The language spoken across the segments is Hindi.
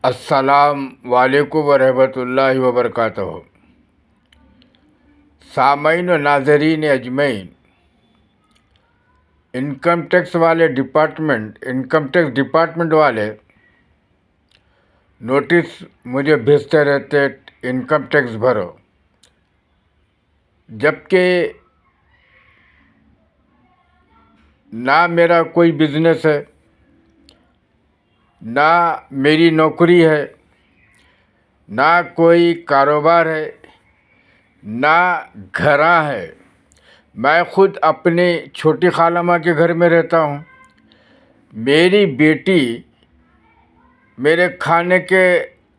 अस्सलाम वालेकुम वरहमतुल्लाहि वबरकातुहू। सामईन व नाज़रीन अजमईन, इनकम टैक्स डिपार्टमेंट वाले नोटिस मुझे भेजते रहते, इनकम टैक्स भरो, जबकि ना मेरा कोई बिजनेस है, ना मेरी नौकरी है, ना कोई कारोबार है, ना घरा है। मैं खुद अपने छोटी खालामा के घर में रहता हूँ। मेरी बेटी मेरे खाने के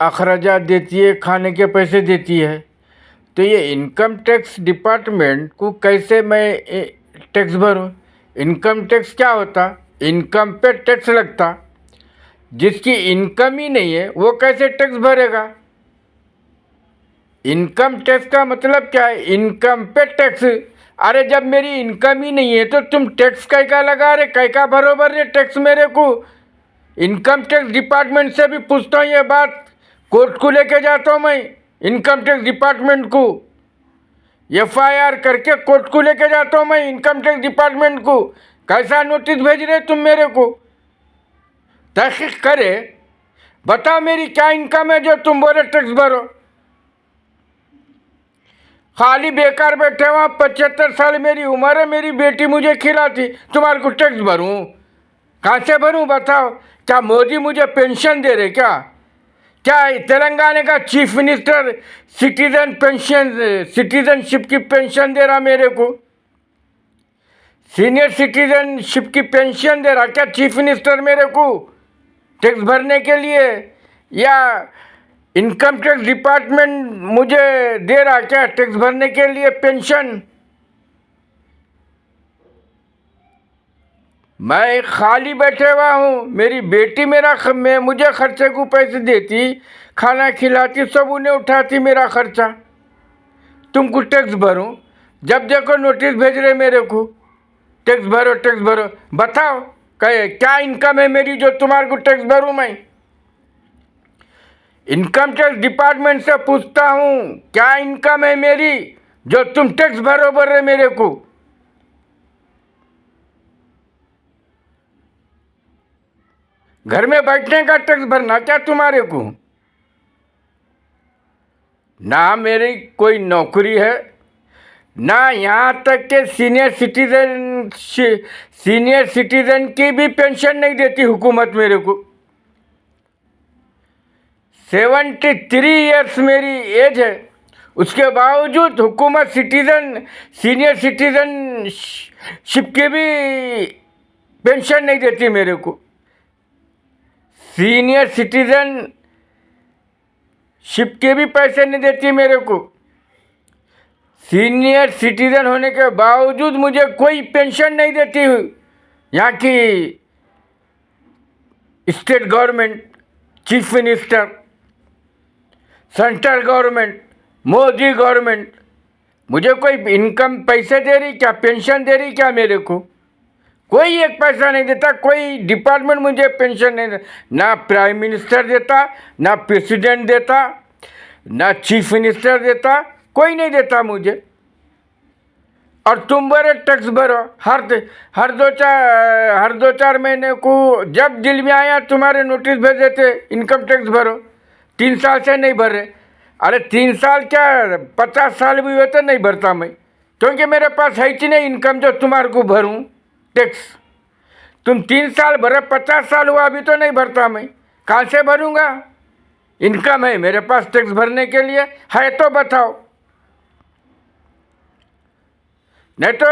अखराजात देती है, खाने के पैसे देती है। तो ये इनकम टैक्स डिपार्टमेंट को कैसे मैं टैक्स भरूं? इनकम टैक्स क्या होता? इनकम पे टैक्स लगता। जिसकी इनकम ही नहीं है वो कैसे टैक्स भरेगा? इनकम टैक्स का मतलब क्या है? इनकम पे टैक्स। अरे जब मेरी इनकम ही नहीं है तो तुम टैक्स कै का लगा रहे, कै का बरोबर रे टैक्स मेरे को? इनकम टैक्स डिपार्टमेंट से भी पूछता हूँ ये बात, कोर्ट को लेके जाता हूँ मैं इनकम टैक्स डिपार्टमेंट को, FIR करके कोर्ट को लेके जाता हूँ मैं इनकम टैक्स डिपार्टमेंट को। कैसा नोटिस भेज रहे तुम मेरे को? तहकीक करे, बताओ मेरी क्या इनकम है जो तुम बोले टैक्स भरो? खाली बेकार बैठे वहाँ, 75 साल मेरी उम्र है, मेरी बेटी मुझे खिलाती, तुम्हारे को टैक्स भरूँ? कहाँ से भरूँ बताओ? क्या मोदी मुझे पेंशन दे रहे क्या? क्या तेलंगाना का चीफ मिनिस्टर सिटीजनशिप की पेंशन दे रहा मेरे को? सीनियर सिटीजनशिप की पेंशन दे रहा क्या चीफ मिनिस्टर मेरे को टैक्स भरने के लिए? या इनकम टैक्स डिपार्टमेंट मुझे दे रहा क्या टैक्स भरने के लिए पेंशन? मैं खाली बैठे हुआ हूँ, मेरी बेटी मुझे खर्चे को पैसे देती, खाना खिलाती, सब उन्हें उठाती मेरा खर्चा। तुमको टैक्स भरूँ? जब देखो नोटिस भेज रहे मेरे को, टैक्स भरो टैक्स भरो। बताओ क्या इनकम है मेरी जो तुम्हारे को टैक्स भरूँ मैं? इनकम टैक्स डिपार्टमेंट से पूछता हूँ क्या इनकम है मेरी जो तुम टैक्स भरो बोल रहे मेरे को? घर में बैठने का टैक्स भरना क्या तुम्हारे को? ना मेरी कोई नौकरी है, ना यहाँ तक के सीनियर सिटीजन की भी पेंशन नहीं देती हुकूमत मेरे को। 73 ईयर्स मेरी एज है, उसके बावजूद हुकूमत सीनियर सिटीजनशिप की भी पेंशन नहीं देती मेरे को। सीनियर सिटीजनशिप के भी पैसे नहीं देती मेरे को। सीनियर सिटीजन होने के बावजूद मुझे कोई पेंशन नहीं देती यहाँ की state government, chief minister, central government, Modi government. मुझे कोई इनकम पैसे दे रही क्या, पेंशन दे रही क्या मेरे को? कोई एक पैसा नहीं देता, कोई डिपार्टमेंट मुझे पेंशन नहीं देता। ना प्राइम मिनिस्टर देता, ना प्रेसिडेंट देता, ना चीफ मिनिस्टर देता, कोई नहीं देता मुझे। और तुम बोले टैक्स भरो, हर दो चार महीने को जब दिल में आया तुम्हारे नोटिस भेज देते इनकम टैक्स भरो। 3 साल से नहीं भर रहे। अरे 3 साल क्या, 50 साल भी हुए तो नहीं भरता मैं, क्योंकि मेरे पास है ही नहीं इनकम जो तुम्हारे को भरूँ टैक्स। तुम 3 साल भरे, 50 साल हुआ अभी तो नहीं भरता मैं, कहाँ से भरूँगा? इनकम है मेरे पास टैक्स भरने के लिए, है तो बताओ। नहीं तो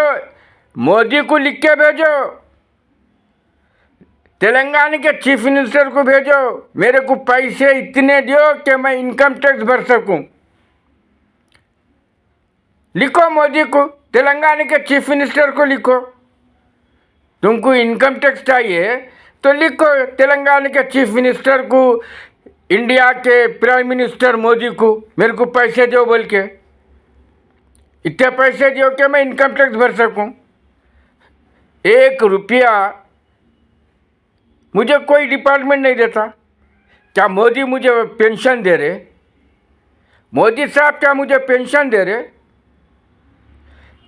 मोदी को लिख के भेजो, तेलंगाना के चीफ मिनिस्टर को भेजो, मेरे को पैसे इतने दो कि मैं इनकम टैक्स भर सकूं। लिखो मोदी को, तेलंगाना के चीफ मिनिस्टर को लिखो, तुमको इनकम टैक्स चाहिए तो लिखो तेलंगाना के चीफ मिनिस्टर को, इंडिया के प्राइम मिनिस्टर मोदी को, मेरे को पैसे दो बोल के, इतने पैसे दो कि मैं इनकम टैक्स भर सकूं। 1 रुपया मुझे कोई डिपार्टमेंट नहीं देता, क्या मोदी मुझे पेंशन दे रहे? मोदी साहब क्या मुझे पेंशन दे रहे?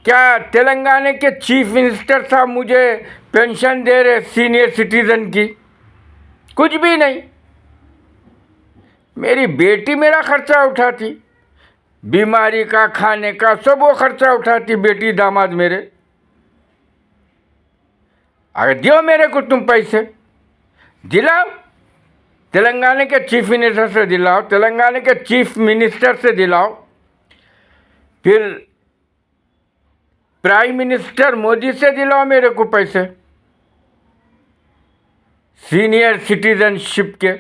क्या तेलंगाना के चीफ मिनिस्टर साहब मुझे पेंशन दे रहे सीनियर सिटीजन की? कुछ भी नहीं। मेरी बेटी मेरा खर्चा उठाती, बीमारी का, खाने का, सब वो खर्चा उठाती बेटी दामाद मेरे। अगर दियो मेरे को तुम पैसे, दिलाओ, तेलंगाना के चीफ मिनिस्टर से दिलाओ, तेलंगाना के चीफ मिनिस्टर से दिलाओ, फिर प्राइम मिनिस्टर मोदी से दिलाओ मेरे को पैसे सीनियर सिटीजनशिप के।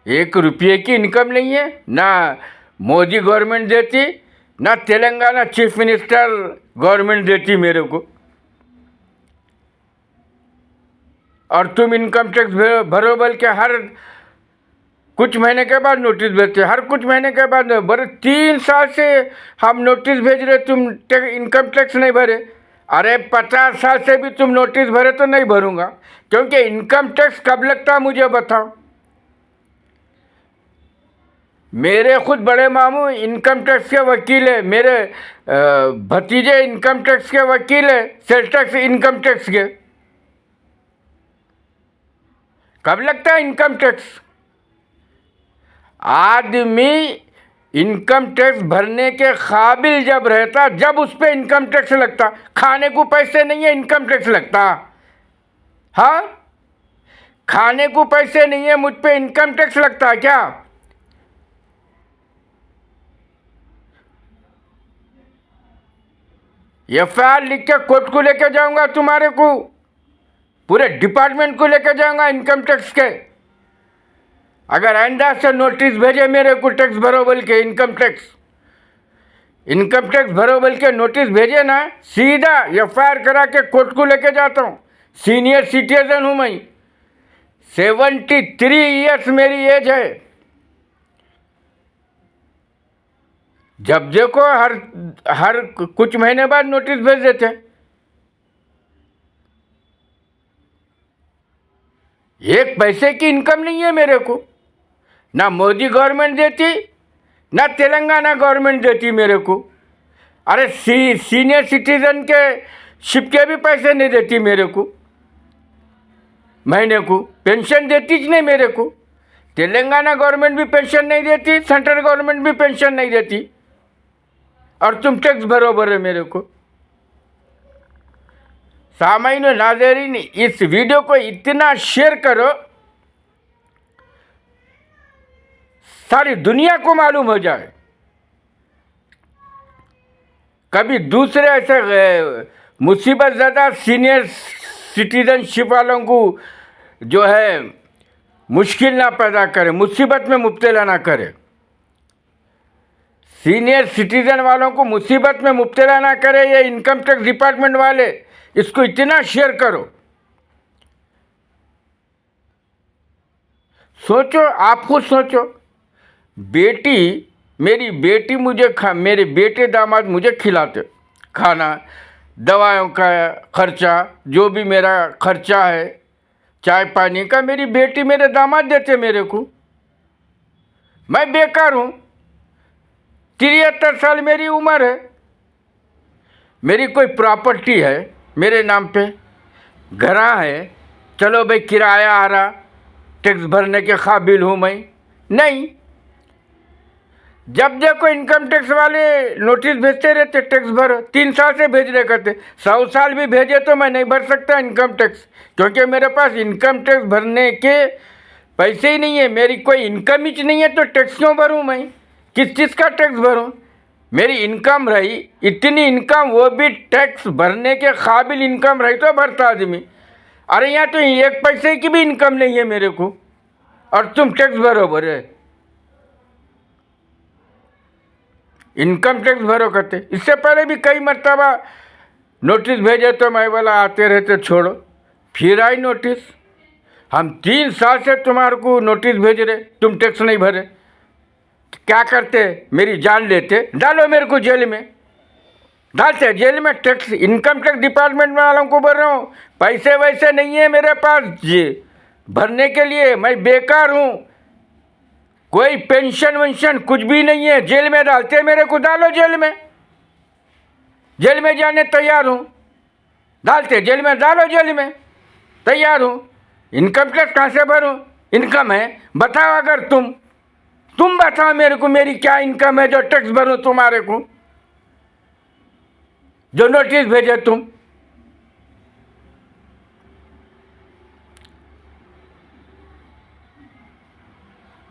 1 रुपये की इनकम नहीं है, ना मोदी गवर्नमेंट देती, ना तेलंगाना चीफ मिनिस्टर गवर्नमेंट देती मेरे को। और तुम इनकम टैक्स भरो, बोल के हर कुछ महीने के बाद नोटिस भेजते, हर कुछ महीने के बाद। बड़े 3 साल से हम नोटिस भेज रहे, तुम इनकम टैक्स नहीं भरे। अरे 50 साल से भी तुम नोटिस भरे तो नहीं भरूंगा, क्योंकि इनकम टैक्स कब लगता मुझे बताओ। मेरे खुद बड़े मामू इनकम टैक्स के वकील है, मेरे भतीजे इनकम टैक्स के वकील है, सेल टैक्स इनकम टैक्स के। कब लगता है इनकम टैक्स? आदमी इनकम टैक्स भरने के काबिल जब रहता, जब उस पर इनकम टैक्स लगता। खाने को पैसे नहीं है, इनकम टैक्स लगता। हाँ, खाने को पैसे नहीं है, मुझ पे इनकम टैक्स लगता क्या? एफआईआर लिख के कोर्ट को लेके जाऊंगा, तुम्हारे को, पूरे डिपार्टमेंट को लेके जाऊंगा इनकम टैक्स के। अगर आइंदा से नोटिस भेजे मेरे को टैक्स भरो बोल के, इनकम टैक्स भरो बोल के नोटिस भेजे ना, सीधा एफआईआर करा के कोर्ट को लेके जाता हूँ। सीनियर सिटीजन हूँ मैं, 73 ईयर्स मेरी एज है। जब देखो हर कुछ महीने बाद नोटिस भेज देते। एक पैसे की इनकम नहीं है मेरे को, ना मोदी गवर्नमेंट देती, ना तेलंगाना गवर्नमेंट देती मेरे को। अरे सीनियर सिटीजन के शिप के भी पैसे नहीं देती मेरे को, महीने को पेंशन देती ही नहीं मेरे को। तेलंगाना गवर्नमेंट भी पेंशन नहीं देती, सेंट्रल गवर्नमेंट भी पेंशन नहीं देती, और तुम टैक्स बरोबर है मेरे को। सामाइन नाज़रीन, इस वीडियो को इतना शेयर करो, सारी दुनिया को मालूम हो जाए। कभी दूसरे ऐसे मुसीबत ज़्यादा सीनियर सिटीजनशिप वालों को जो है मुश्किल ना पैदा करे, मुसीबत में मुब्तला ना करे। सीनियर सिटीजन वालों को मुसीबत में मुब्तला ना करे ये इनकम टैक्स डिपार्टमेंट वाले। इसको इतना शेयर करो। सोचो, आप खुद सोचो, मेरी बेटी मुझे मेरे बेटे दामाद मुझे खिलाते, खाना, दवाओं का खर्चा, जो भी मेरा खर्चा है, चाय पानी का, मेरी बेटी मेरे दामाद देते मेरे को। मैं बेकार हूँ, 73 साल मेरी उम्र है, मेरी कोई प्रॉपर्टी है मेरे नाम पे, घरा है, चलो भाई किराया आ रहा, टैक्स भरने के काबिल हूँ मैं? नहीं। जब देखो इनकम टैक्स वाले नोटिस भेजते रहते, टैक्स भरो। 3 साल से भेज रहे करते, 100 साल भी भेजे तो मैं नहीं भर सकता इनकम टैक्स, क्योंकि मेरे पास इनकम टैक्स भरने के पैसे ही नहीं है। मेरी कोई इनकम ही नहीं है तो टैक्स क्यों भरूँ मैं? किस चीज़ का टैक्स भरूँ? मेरी इनकम रही, इतनी इनकम, वो भी टैक्स भरने के काबिल इनकम रही तो भरता आदमी। अरे यहाँ तो 1 पैसे की भी इनकम नहीं है मेरे को, और तुम टैक्स भरो भरे, इनकम टैक्स भरो करते। इससे पहले भी कई मरतबा नोटिस भेजे तो मैं बोला आते रहते छोड़ो, फिर आई नोटिस। हम 3 साल से तुम्हारे को नोटिस भेज रहे, तुम टैक्स नहीं भरे। क्या करते? मेरी जान लेते, डालो मेरे को जेल में, डालते जेल में। टैक्स इनकम टैक्स डिपार्टमेंट वालों को बोल रहा हूँ, पैसे वैसे नहीं है मेरे पास जी भरने के लिए, मैं बेकार हूँ, कोई पेंशन वेंशन कुछ भी नहीं है। जेल में डालते मेरे को, डालो जेल में, जेल में जाने तैयार हूँ, डालते जेल में, डालो जेल में, तैयार हूँ। इनकम टैक्स कहाँ से भरूँ? इनकम है, बताओ अगर तुम बताओ मेरे को मेरी क्या इनकम है जो टैक्स भरूँ तुम्हारे को, जो नोटिस भेजे तुम।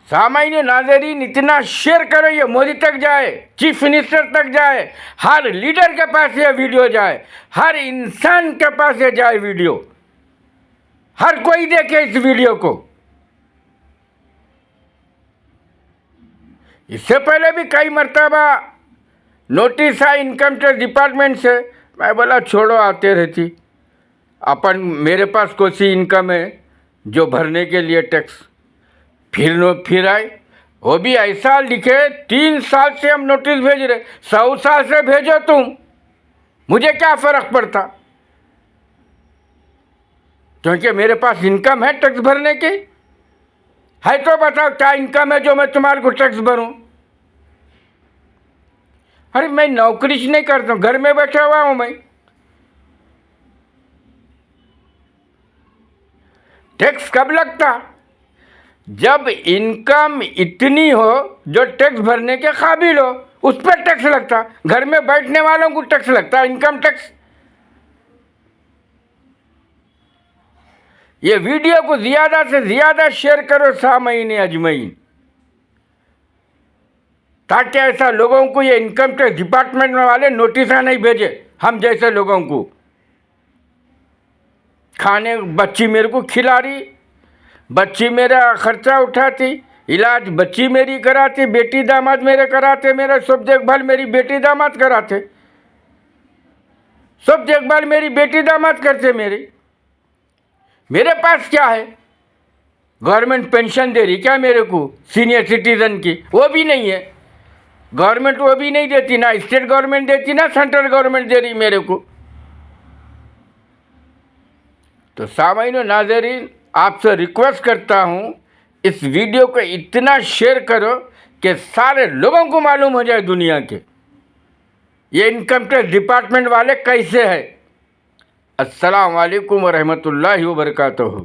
सामान्य नाज़रीन इतना शेयर करो, ये मोदी तक जाए, चीफ मिनिस्टर तक जाए, हर लीडर के पास ये वीडियो जाए, हर इंसान के पास ये जाए वीडियो, हर कोई देखे इस वीडियो को। इससे पहले भी कई मर्तबा नोटिस आया इनकम टैक्स डिपार्टमेंट से, मैं बोला छोड़ो आते रहती, अपन मेरे पास कौन सी इनकम है जो भरने के लिए टैक्स। फिर आए, वो भी ऐसा लिखे 3 साल से हम नोटिस भेज रहे, 100 साल से भेजो तुम, मुझे क्या फ़र्क पड़ता, क्योंकि मेरे पास इनकम है टैक्स भरने की। है तो बताओ क्या इनकम है जो मैं तुम्हारे को टैक्स भरूं? अरे मैं नौकरी नहीं करता हूँ, घर में बैठा हुआ हूँ मैं। टैक्स कब लगता? जब इनकम इतनी हो जो टैक्स भरने के काबिल हो, उस पर टैक्स लगता। घर में बैठने वालों को टैक्स लगता, इनकम टैक्स। ये वीडियो को ज़्यादा से ज़्यादा शेयर करो सामईन अजमईन, ताकि ऐसा लोगों को ये इनकम टैक्स डिपार्टमेंट में वाले नोटिस नहीं भेजे हम जैसे लोगों को। खाने बच्ची मेरे को खिला रही, बच्ची मेरा खर्चा उठाती, इलाज बच्ची मेरी कराती, बेटी दामाद मेरे कराते, मेरा सब देखभाल मेरी बेटी दामाद कराते, सब देखभाल मेरी बेटी दामाद करते। मेरे पास क्या है? गवर्नमेंट पेंशन दे रही क्या मेरे को सीनियर सिटीजन की? वो भी नहीं है, गवर्नमेंट वो भी नहीं देती, ना स्टेट गवर्नमेंट देती ना सेंट्रल गवर्नमेंट दे रही मेरे को। तो सामान्य नाज़रीन आपसे रिक्वेस्ट करता हूँ, इस वीडियो को इतना शेयर करो कि सारे लोगों को मालूम हो जाए दुनिया के ये इनकम टैक्स डिपार्टमेंट वाले कैसे हैं। अस्सलाम वालेकुम व रहमतुल्लाहि व बरकातहू।